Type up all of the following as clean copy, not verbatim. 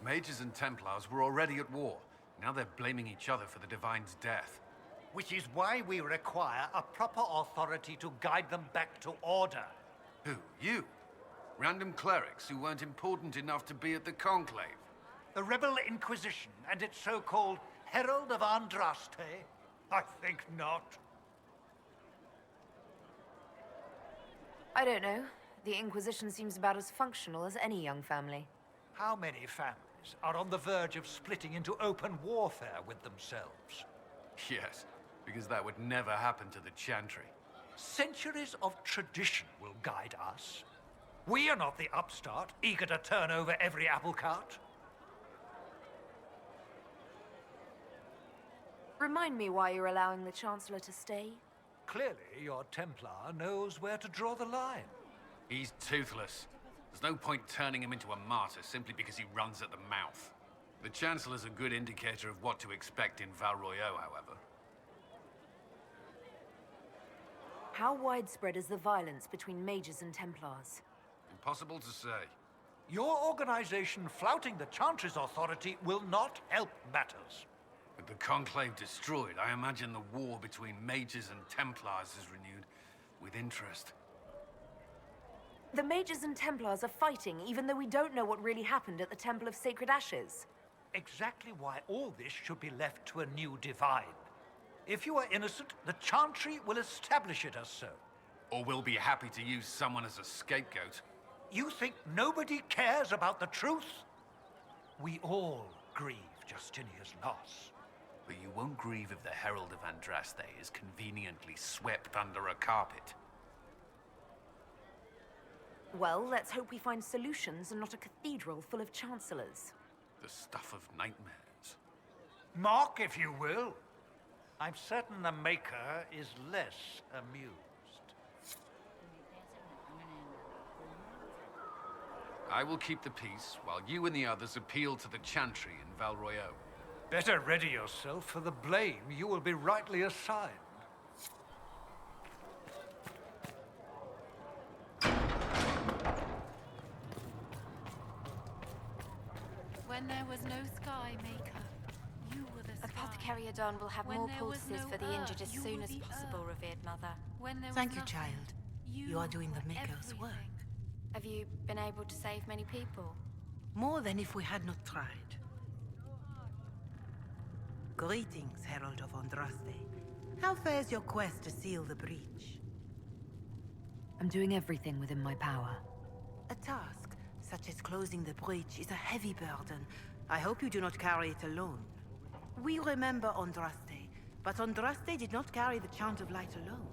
Mages and Templars were already at war. Now they're blaming each other for the Divine's death. Which is why we require a proper authority to guide them back to order. Who? You? Random clerics who weren't important enough to be at the Conclave? The Rebel Inquisition and its so-called Herald of Andraste? I think not. I don't know. The Inquisition seems about as functional as any young family. How many families are on the verge of splitting into open warfare with themselves? Yes, because that would never happen to the Chantry. Centuries of tradition will guide us. We are not the upstart, eager to turn over every apple cart. Remind me why you're allowing the Chancellor to stay? Clearly, your Templar knows where to draw the line. He's toothless. There's no point turning him into a martyr simply because he runs at the mouth. The Chancellor's a good indicator of what to expect in Val Royeaux, however. How widespread is the violence between mages and Templars? Impossible to say. Your organization flouting the Chantry's authority will not help matters. With the Conclave destroyed, I imagine the war between mages and Templars is renewed with interest. The mages and Templars are fighting, even though we don't know what really happened at the Temple of Sacred Ashes. Exactly why all this should be left to a new divine. If you are innocent, the Chantry will establish it as so. Or we'll be happy to use someone as a scapegoat. You think nobody cares about the truth? We all grieve Justinia's loss. But you won't grieve if the Herald of Andraste is conveniently swept under a carpet. Well, let's hope we find solutions and not a cathedral full of chancellors. The stuff of nightmares. Mock, if you will. I'm certain the Maker is less amused. I will keep the peace, while you and the others appeal to the Chantry in Val Royeaux. Better ready yourself for the blame you will be rightly assigned. When there was no sky maker, you were the sky. Apothecary Adon will have When more there was poultices no for the injured as earth, you soon were as the possible, earth. revered mother. When there was Thanyou, nothing, child. You are doing the were Maker's work. everything. Have you been able to save many people? More than if we had not tried. Greetings, Herald of Andraste. How fares your quest to seal the breach? I'm doing everything within my power. A task, such as closing the breach, is a heavy burden. I hope you do not carry it alone. We remember Andraste, but Andraste did not carry the Chant of Light alone.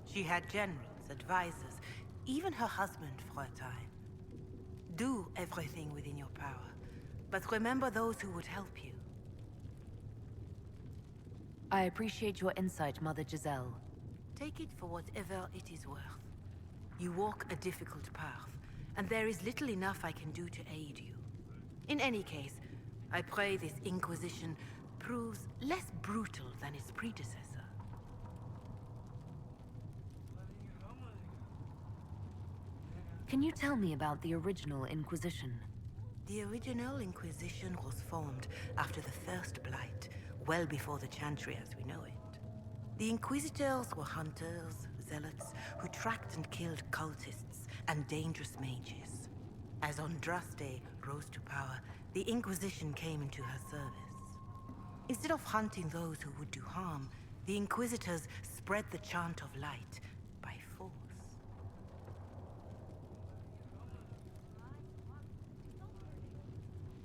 She had generals, advisors, even her husband for a time. Do everything within your power, but remember those who would help you. I appreciate your insight, Mother Giselle. Take it for whatever it is worth. You walk a difficult path, and there is little enough I can do to aid you. In any case, I pray this Inquisition proves less brutal than its predecessor. Can you tell me about the original Inquisition? The original Inquisition was formed after the First Blight, well before the Chantry as we know it. The Inquisitors were hunters, zealots, who tracked and killed cultists and dangerous mages. As Andraste rose to power, the Inquisition came into her service. Instead of hunting those who would do harm, the Inquisitors spread the Chant of Light by force.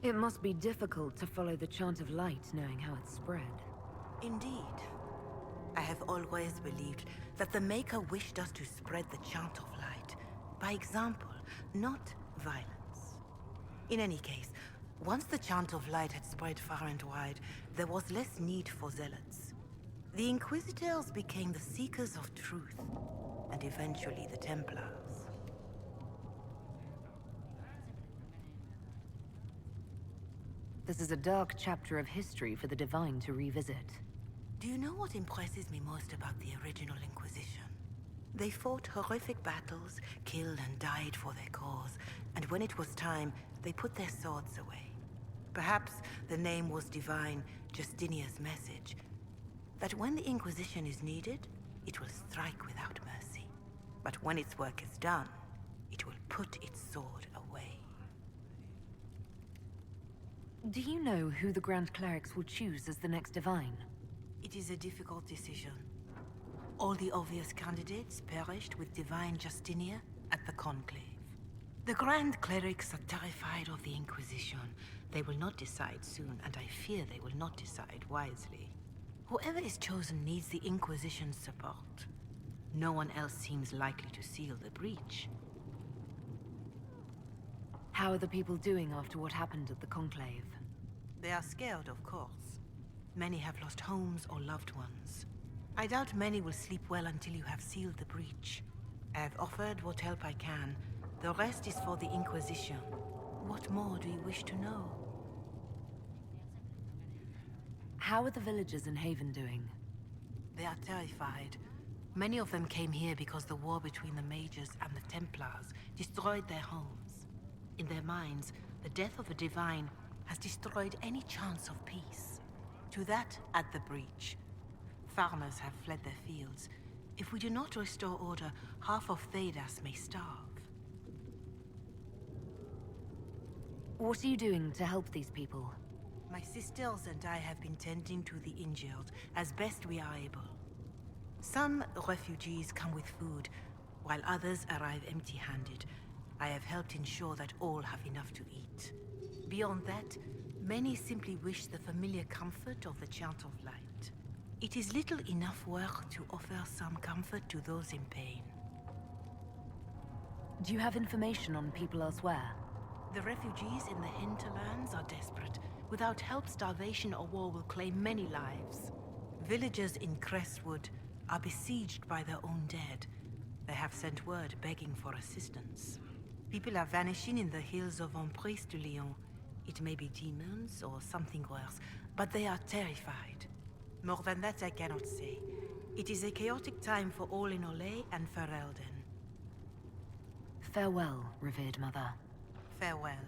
It must be difficult to follow the Chant of Light, knowing how it's spread. Indeed. I have always believed that the Maker wished us to spread the Chant of Light by example, not violence. In any case, once the Chant of Light had spread far and wide, there was less need for zealots. The Inquisitors became the seekers of truth, and eventually the Templars. This is a dark chapter of history for the Divine to revisit. Do you know what impresses me most about the original Inquisition? They fought horrific battles, killed and died for their cause, and when it was time, they put their swords away. Perhaps the name was divine Justinia's message, that when the Inquisition is needed, it will strike without mercy. But when its work is done, it will put its sword away. Do you know who the Grand Clerics will choose as the next Divine? It is a difficult decision. All the obvious candidates perished with Divine Justinia at the Conclave. The Grand Clerics are terrified of the Inquisition. They will not decide soon, and I fear they will not decide wisely. Whoever is chosen needs the Inquisition's support. No one else seems likely to seal the breach. How are the people doing after what happened at the Conclave? They are scared, of course. Many have lost homes or loved ones. I doubt many will sleep well until you have sealed the breach. I have offered what help I can. The rest is for the Inquisition. What more do you wish to know? How are the villagers in Haven doing? They are terrified. Many of them came here because the war between the Mages and the Templars destroyed their homes. In their minds, the death of a Divine has destroyed any chance of peace. To that, add the breach. Farmers have fled their fields. If we do not restore order, half of Thedas may starve. What are you doing to help these people? My sisters and I have been tending to the injured as best we are able. Some refugees come with food, while others arrive empty-handed. I have helped ensure that all have enough to eat. Beyond that, many simply wish the familiar comfort of the Chant of Light. It is little enough work to offer some comfort to those in pain. Do you have information on people elsewhere? The refugees in the hinterlands are desperate. Without help, starvation or war will claim many lives. Villagers in Crestwood are besieged by their own dead. They have sent word begging for assistance. People are vanishing in the hills of Emprise de Lyon. It may be demons or something worse, but they are terrified. More than that I cannot say. It is a chaotic time for all in Olay and Ferelden. Farewell, revered mother. Farewell.